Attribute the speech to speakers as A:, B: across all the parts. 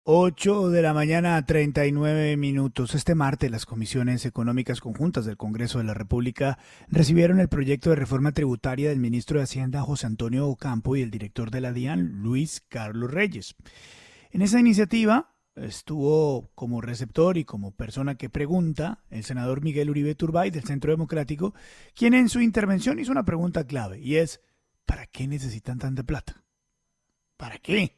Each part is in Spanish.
A: 8 de la mañana, 39 minutos. Este martes, las comisiones económicas conjuntas del Congreso de la República recibieron el proyecto de reforma tributaria del ministro de Hacienda, José Antonio Ocampo, y el director de la DIAN, Luis Carlos Reyes. En esa iniciativa estuvo como receptor y como persona que pregunta el senador Miguel Uribe Turbay del Centro Democrático, quien en su intervención hizo una pregunta clave, y es: ¿para qué necesitan tanta plata? ¿Para qué?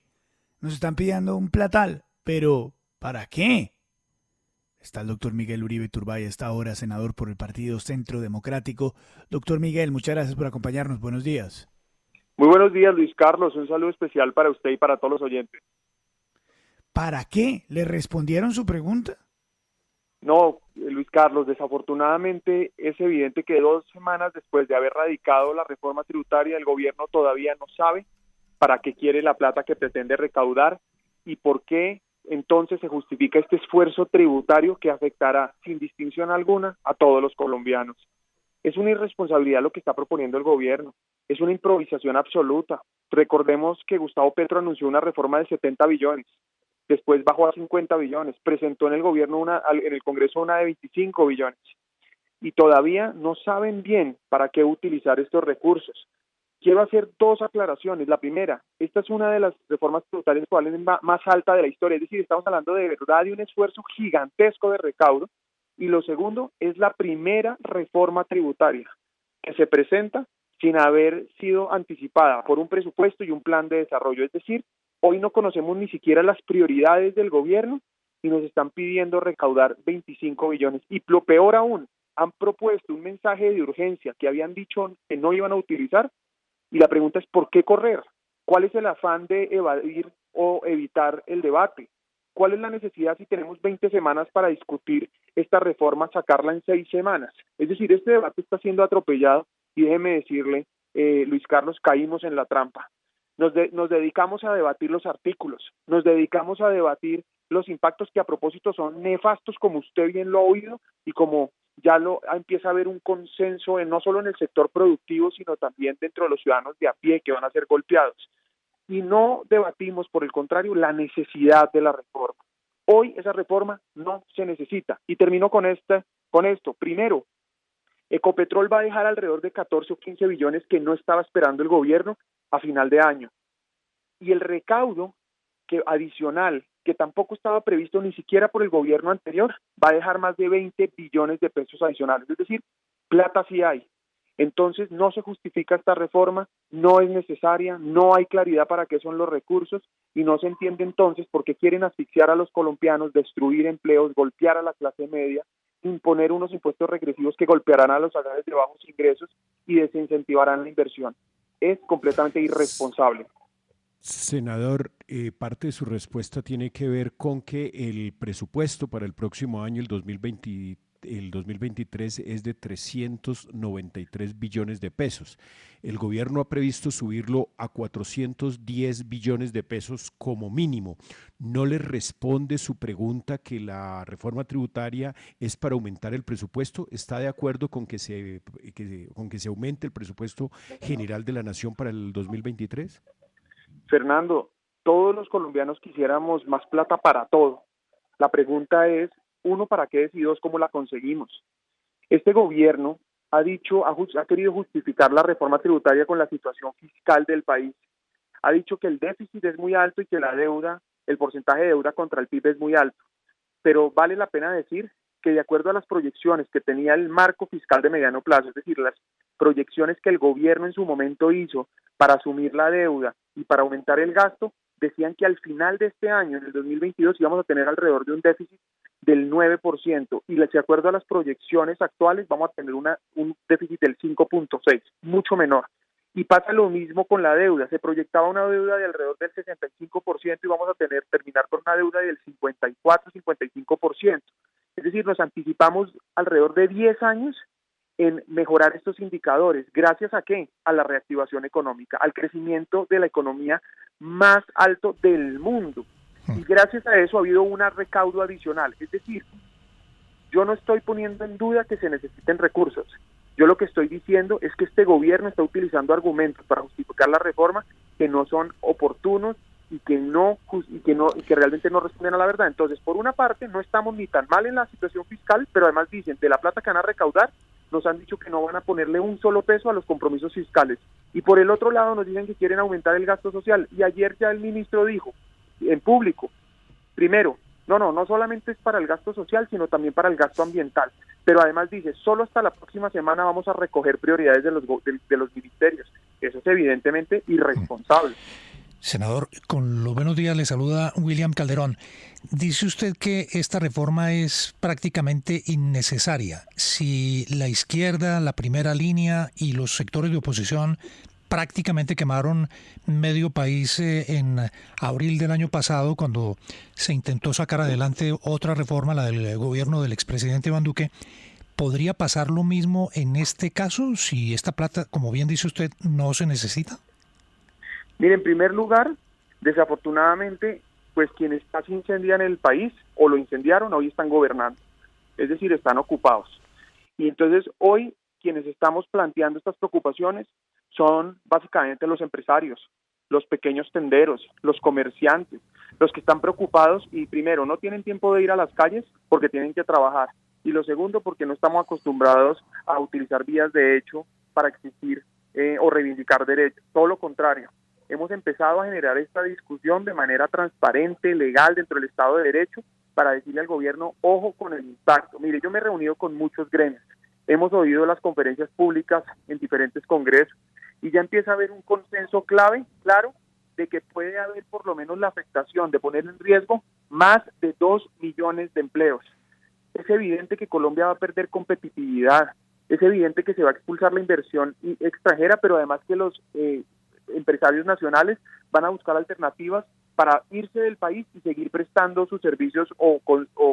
A: Nos están pidiendo un platal, pero ¿para qué? Está el doctor Miguel Uribe Turbay, hasta ahora senador por el Partido Centro Democrático. Doctor Miguel, muchas gracias por acompañarnos. Buenos días.
B: Muy buenos días, Luis Carlos. Un saludo especial para usted y para todos los oyentes.
A: ¿Para qué? ¿Le respondieron su pregunta?
B: No, Luis Carlos, desafortunadamente es evidente que 2 semanas después de haber radicado la reforma tributaria, el gobierno todavía no sabe para qué quiere la plata que pretende recaudar y por qué entonces se justifica este esfuerzo tributario que afectará sin distinción alguna a todos los colombianos. Es una irresponsabilidad lo que está proponiendo el gobierno, es una improvisación absoluta. Recordemos que Gustavo Petro anunció una reforma de 70 billones, después bajó a 50 billones, presentó en en el Congreso una de 25 billones, y todavía no saben bien para qué utilizar estos recursos. Quiero hacer dos aclaraciones. La primera, esta es una de las reformas tributarias probablemente más alta de la historia, es decir, estamos hablando de verdad de un esfuerzo gigantesco de recaudo, y lo segundo, es la primera reforma tributaria que se presenta sin haber sido anticipada por un presupuesto y un plan de desarrollo, es decir, hoy no conocemos ni siquiera las prioridades del gobierno y nos están pidiendo recaudar 25 billones, y lo peor aún, han propuesto un mensaje de urgencia que habían dicho que no iban a utilizar. Y la pregunta es: ¿por qué correr? ¿Cuál es el afán de evadir o evitar el debate? ¿Cuál es la necesidad, si tenemos 20 semanas para discutir esta reforma, sacarla en 6 semanas? Es decir, este debate está siendo atropellado y déjeme decirle, Luis Carlos, caímos en la trampa. Nos dedicamos a debatir los artículos, nos dedicamos a debatir los impactos que a propósito son nefastos, como usted bien lo ha oído, y como ya empieza a haber un consenso no solo en el sector productivo, sino también dentro de los ciudadanos de a pie que van a ser golpeados. Y no debatimos, por el contrario, la necesidad de la reforma. Hoy esa reforma no se necesita. Y termino con esto. Primero, Ecopetrol va a dejar alrededor de 14 o 15 billones que no estaba esperando el gobierno a final de año. Y el recaudo adicional, que tampoco estaba previsto ni siquiera por el gobierno anterior, va a dejar más de 20 billones de pesos adicionales, es decir, plata sí hay. Entonces no se justifica esta reforma, no es necesaria, no hay claridad para qué son los recursos, y no se entiende entonces por qué quieren asfixiar a los colombianos, destruir empleos, golpear a la clase media, imponer unos impuestos regresivos que golpearán a los salarios de bajos ingresos y desincentivarán la inversión. Es completamente irresponsable.
C: Senador, parte de su respuesta tiene que ver con que el presupuesto para el próximo año, el 2023, es de 393 billones de pesos. El gobierno ha previsto subirlo a 410 billones de pesos como mínimo. ¿No le responde su pregunta que la reforma tributaria es para aumentar el presupuesto? ¿Está de acuerdo con con que se aumente el presupuesto general de la nación para el 2023?
B: Fernando, todos los colombianos quisiéramos más plata para todo. La pregunta es: uno, ¿para qué? Y dos, ¿cómo la conseguimos? Este gobierno ha querido justificar la reforma tributaria con la situación fiscal del país. Ha dicho que el déficit es muy alto y que el porcentaje de deuda contra el PIB es muy alto. Pero vale la pena decir que, de acuerdo a las proyecciones que tenía el marco fiscal de mediano plazo, es decir, las proyecciones que el gobierno en su momento hizo para asumir la deuda y para aumentar el gasto, decían que al final de este año, en el 2022, íbamos a tener alrededor de un déficit del 9%, y de acuerdo a las proyecciones actuales vamos a tener un déficit del 5.6, mucho menor. Y pasa lo mismo con la deuda. Se proyectaba una deuda de alrededor del 65% y vamos a terminar con una deuda del 54-55%. Es decir, nos anticipamos alrededor de 10 años en mejorar estos indicadores. ¿Gracias a qué? A la reactivación económica, al crecimiento de la economía más alto del mundo. Y gracias a eso ha habido un recaudo adicional. Es decir, yo no estoy poniendo en duda que se necesiten recursos. Yo lo que estoy diciendo es que este gobierno está utilizando argumentos para justificar la reforma que no son oportunos y que realmente no responden a la verdad. Entonces, por una parte, no estamos ni tan mal en la situación fiscal, pero además dicen, de la plata que van a recaudar, nos han dicho que no van a ponerle un solo peso a los compromisos fiscales. Y por el otro lado nos dicen que quieren aumentar el gasto social. Y ayer ya el ministro dijo, en público, primero, no solamente es para el gasto social, sino también para el gasto ambiental. Pero además dice, solo hasta la próxima semana vamos a recoger prioridades de los ministerios. Eso es evidentemente irresponsable.
D: Senador, con los buenos días le saluda William Calderón. Dice usted que esta reforma es prácticamente innecesaria. Si la izquierda, la primera línea y los sectores de oposición prácticamente quemaron medio país en abril del año pasado cuando se intentó sacar adelante otra reforma, la del gobierno del expresidente Iván Duque, ¿podría pasar lo mismo en este caso si esta plata, como bien dice usted, no se necesita?
B: Mire, en primer lugar, desafortunadamente, pues quienes casi incendian el país o lo incendiaron, hoy están gobernando, es decir, están ocupados. Y entonces hoy quienes estamos planteando estas preocupaciones son básicamente los empresarios, los pequeños tenderos, los comerciantes, los que están preocupados y primero no tienen tiempo de ir a las calles porque tienen que trabajar y lo segundo porque no estamos acostumbrados a utilizar vías de hecho para existir o reivindicar derechos, todo lo contrario. Hemos empezado a generar esta discusión de manera transparente, legal, dentro del Estado de Derecho, para decirle al gobierno, ojo con el impacto. Mire, yo me he reunido con muchos gremios, hemos oído las conferencias públicas en diferentes congresos, y ya empieza a haber un consenso claro, de que puede haber por lo menos la afectación de poner en riesgo más de 2 millones de empleos. Es evidente que Colombia va a perder competitividad, es evidente que se va a expulsar la inversión extranjera, pero además que los empresarios nacionales van a buscar alternativas para irse del país y seguir prestando sus servicios o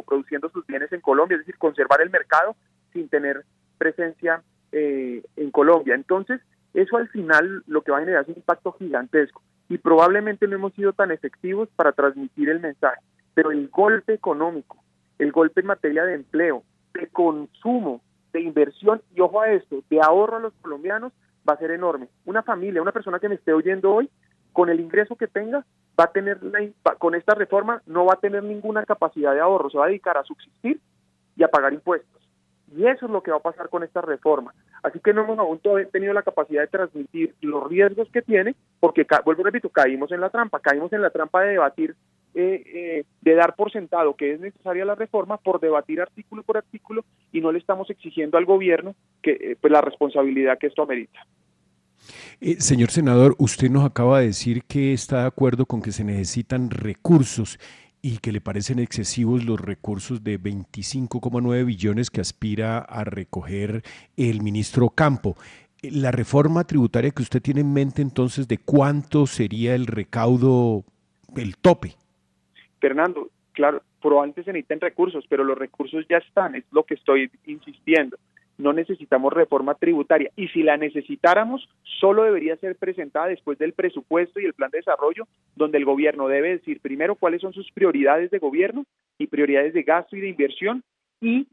B: produciendo sus bienes en Colombia, es decir, conservar el mercado sin tener presencia en Colombia. Entonces, eso al final lo que va a generar es un impacto gigantesco y probablemente no hemos sido tan efectivos para transmitir el mensaje, pero el golpe económico, el golpe en materia de empleo, de consumo, de inversión y ojo a esto, de ahorro a los colombianos va a ser enorme. Una familia, una persona que me esté oyendo hoy, con el ingreso que tenga, va a tener con esta reforma no va a tener ninguna capacidad de ahorro, se va a dedicar a subsistir y a pagar impuestos. Y eso es lo que va a pasar con esta reforma. Así que no hemos aún tenido la capacidad de transmitir los riesgos que tiene, porque, vuelvo y repito, caímos en la trampa de debatir, de dar por sentado que es necesaria la reforma por debatir artículo por artículo y no le estamos exigiendo al gobierno que pues la responsabilidad que esto amerita.
C: Señor senador, usted nos acaba de decir que está de acuerdo con que se necesitan recursos y que le parecen excesivos los recursos de 25,9 billones que aspira a recoger el ministro Campo. La reforma tributaria que usted tiene en mente, entonces, ¿de cuánto sería el recaudo, el tope?
B: Fernando, claro, probablemente se necesitan recursos, pero los recursos ya están, es lo que estoy insistiendo. No necesitamos reforma tributaria y si la necesitáramos, solo debería ser presentada después del presupuesto y el plan de desarrollo, donde el gobierno debe decir primero cuáles son sus prioridades de gobierno y prioridades de gasto y de inversión y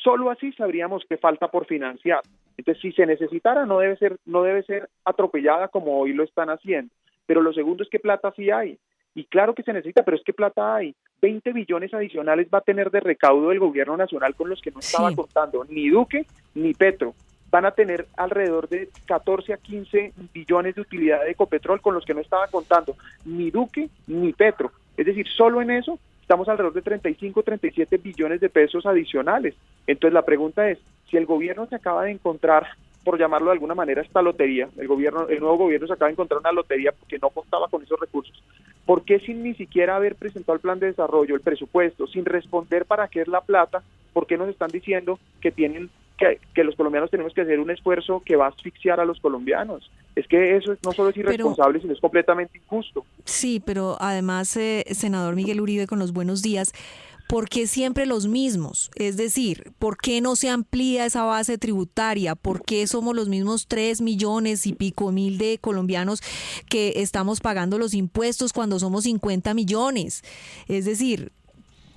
B: solo así sabríamos qué falta por financiar. Entonces, si se necesitara, no debe ser atropellada como hoy lo están haciendo. Pero lo segundo es que plata sí hay. Y claro que se necesita, pero es que plata hay. 20 billones adicionales va a tener de recaudo el gobierno nacional con los que no estaba contando ni Duque ni Petro. Van a tener alrededor de 14 a 15 billones de utilidad de Ecopetrol con los que no estaba contando ni Duque ni Petro. Es decir, solo en eso estamos alrededor de 35 o 37 billones de pesos adicionales. Entonces la pregunta es, si el gobierno se acaba de encontrar, por llamarlo de alguna manera, esta lotería, el nuevo gobierno se acaba de encontrar una lotería porque no contaba con esos recursos, ¿por qué sin ni siquiera haber presentado el plan de desarrollo, el presupuesto, sin responder para qué es la plata, por qué nos están diciendo que los colombianos tenemos que hacer un esfuerzo que va a asfixiar a los colombianos? Es que eso no solo es irresponsable, sino es completamente injusto.
E: Sí, pero además, senador Miguel Uribe, con los buenos días, ¿por qué siempre los mismos? Es decir, ¿por qué no se amplía esa base tributaria? ¿Por qué somos los mismos 3 millones y pico mil de colombianos que estamos pagando los impuestos cuando somos 50 millones? Es decir,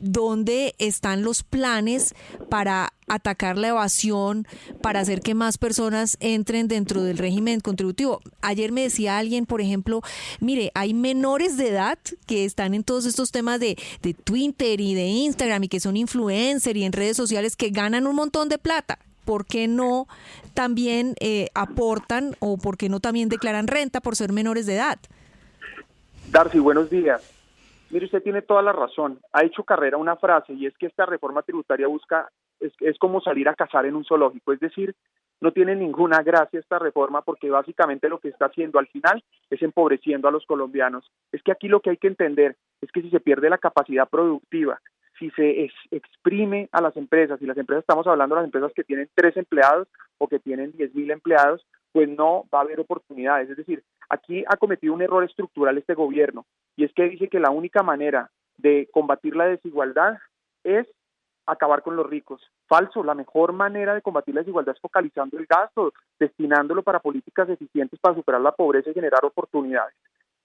E: ¿dónde están los planes para atacar la evasión, para hacer que más personas entren dentro del régimen contributivo? Ayer me decía alguien, por ejemplo, mire, hay menores de edad que están en todos estos temas de Twitter y de Instagram y que son influencers y en redes sociales que ganan un montón de plata. ¿Por qué no también aportan o por qué no también declaran renta por ser menores de edad?
B: Darcy, buenos días. Mire, usted tiene toda la razón. Ha hecho carrera una frase y es que esta reforma tributaria es como salir a cazar en un zoológico, es decir, no tiene ninguna gracia esta reforma porque básicamente lo que está haciendo al final es empobreciendo a los colombianos. Es que aquí lo que hay que entender es que si se pierde la capacidad productiva, si se exprime a las empresas, y las empresas, estamos hablando de las empresas que tienen 3 empleados o que tienen 10.000 empleados, pues no va a haber oportunidades. Es decir, aquí ha cometido un error estructural este gobierno, y es que dice que la única manera de combatir la desigualdad es acabar con los ricos. Falso, la mejor manera de combatir la desigualdad es focalizando el gasto, destinándolo para políticas eficientes para superar la pobreza y generar oportunidades.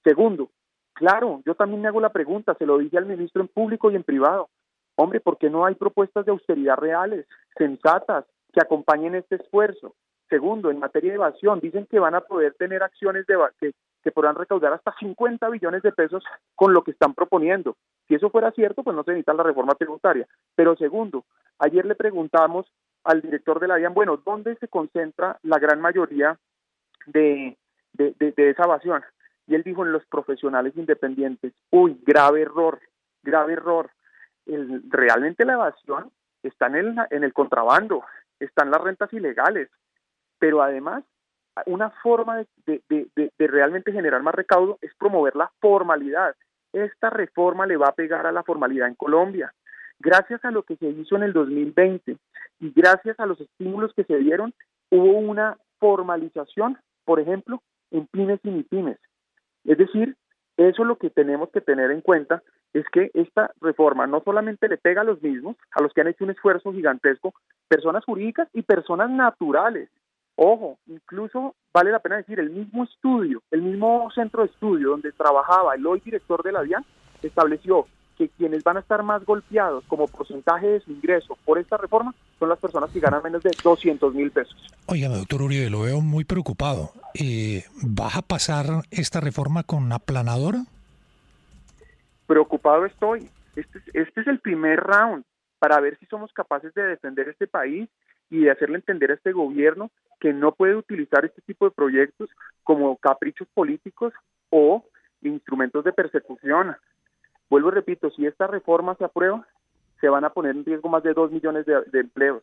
B: Segundo, claro, yo también me hago la pregunta, se lo dije al ministro en público y en privado, hombre, ¿por qué no hay propuestas de austeridad reales, sensatas, que acompañen este esfuerzo? Segundo, en materia de evasión, dicen que van a poder tener acciones que podrán recaudar hasta 50 billones de pesos con lo que están proponiendo. Si eso fuera cierto, pues no se necesita la reforma tributaria. Pero segundo, ayer le preguntamos al director de la DIAN, bueno, ¿dónde se concentra la gran mayoría de esa evasión? Y él dijo, en los profesionales independientes. Uy, grave error, grave error. Realmente la evasión está en el contrabando, están las rentas ilegales, pero además una forma de realmente generar más recaudo es promover la formalidad. Esta reforma le va a pegar a la formalidad en Colombia. Gracias a lo que se hizo en el 2020 y gracias a los estímulos que se dieron, hubo una formalización, por ejemplo, en pymes y mipymes. Es decir, eso es lo que tenemos que tener en cuenta, es que esta reforma no solamente le pega a los mismos, a los que han hecho un esfuerzo gigantesco, personas jurídicas y personas naturales. Ojo, incluso vale la pena decir, el mismo estudio, el mismo centro de estudio donde trabajaba el hoy director de la DIAN, estableció que quienes van a estar más golpeados como porcentaje de su ingreso por esta reforma son las personas que ganan menos de 200.000 pesos.
D: Óigame, doctor Uribe, lo veo muy preocupado. ¿Va a pasar esta reforma con aplanadora?
B: Preocupado estoy. Este es el primer round para ver si somos capaces de defender este país y de hacerle entender a este gobierno que no puede utilizar este tipo de proyectos como caprichos políticos o instrumentos de persecución. Vuelvo y repito, si esta reforma se aprueba, se van a poner en riesgo más de 2 millones de empleos.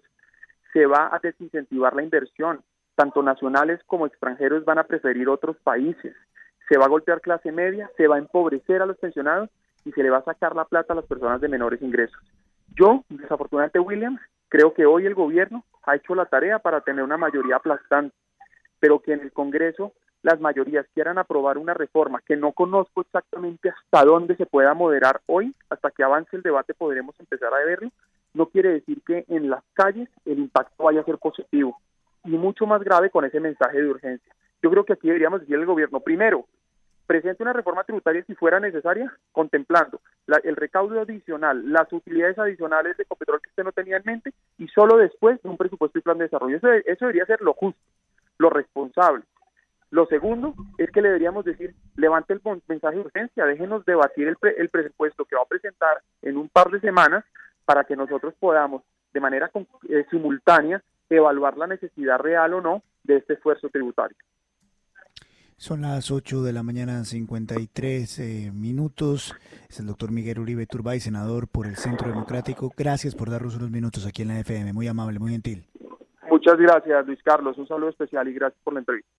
B: Se va a desincentivar la inversión. Tanto nacionales como extranjeros van a preferir otros países. Se va a golpear clase media, se va a empobrecer a los pensionados y se le va a sacar la plata a las personas de menores ingresos. Yo, desafortunadamente, William, creo que hoy el gobierno ha hecho la tarea para tener una mayoría aplastante, pero que en el Congreso las mayorías quieran aprobar una reforma que no conozco exactamente hasta dónde se pueda moderar hoy, hasta que avance el debate podremos empezar a verlo, no quiere decir que en las calles el impacto vaya a ser positivo, y mucho más grave con ese mensaje de urgencia. Yo creo que aquí deberíamos decirle al gobierno, primero, presente una reforma tributaria si fuera necesaria, contemplando el recaudo adicional, las utilidades adicionales de Ecopetrol que usted no tenía en mente, y solo después de un presupuesto y plan de desarrollo. Eso debería ser lo justo, lo responsable. Lo segundo es que le deberíamos decir, levante el mensaje de urgencia, déjenos debatir el presupuesto que va a presentar en un par de semanas para que nosotros podamos, de manera simultánea, evaluar la necesidad real o no de este esfuerzo tributario.
A: Son las 8 de la mañana, 53 minutos. Es el doctor Miguel Uribe Turbay, senador por el Centro Democrático. Gracias por darnos unos minutos aquí en la FM. Muy amable, muy gentil.
B: Muchas gracias, Luis Carlos. Un saludo especial y gracias por la entrevista.